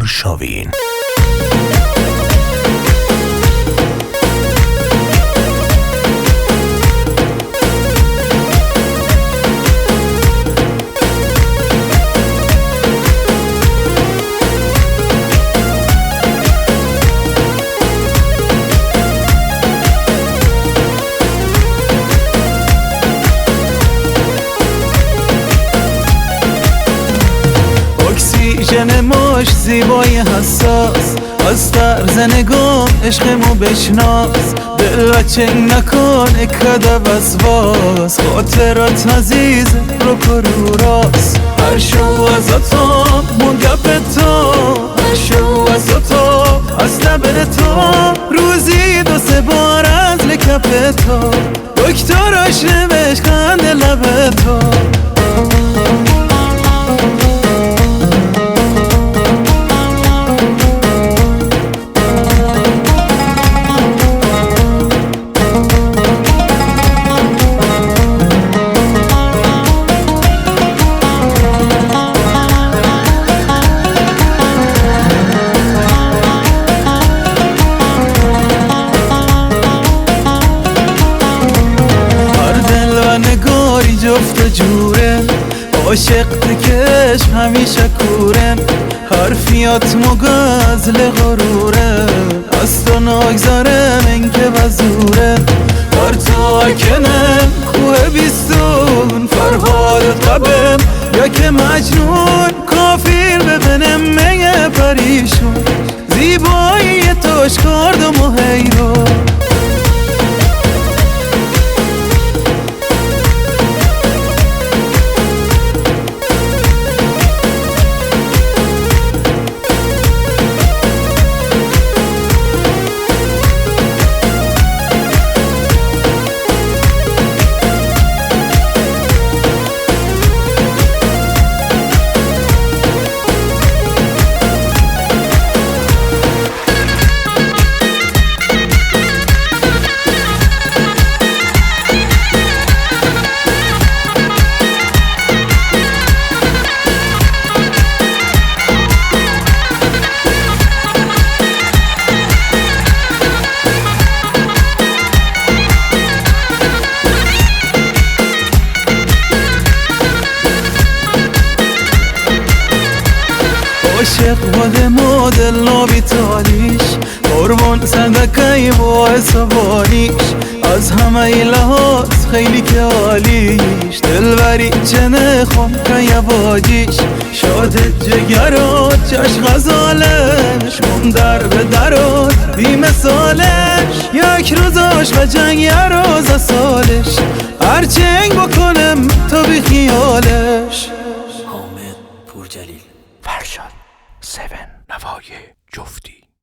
آرشاوین. اکسیژن ماش زیبای حساس، از طرز نگاه عشقمو بشناس. دل و چنگ نکن اکده وسواس، خاطرات عزیز رو کرو راست. هر شو از تو مگب تو، هر شو از تو از لب تو، روزی 2-3 بار از لکپ تو، دکتراش نوشت خنده لب تو. جفت جوره عاشق تکش همیشه کوره، حرفیات مگازل غروره، از تو نگذارم این که بزوره. بر تو اکنم کوه بیستون، فرهاد قبم یا که مجنون، کافیر ببینم میه پریشون، زیبایی توش کردم و حیرون. عاشق بال مدل نابی تالیش، قربان صدقه با حسابانیش، از همه لحاظ خیلی که عالیش، دلبری چه نخوام که یواجیش، شاد جگرات چشم غزالش، من در به درات بی مثالش، یک روزاش و جنگ یه روز سالش، هر چنگ بکنم تو بی خیالش. حامد پورجلیل، فرشاد 7 نوای جفتی.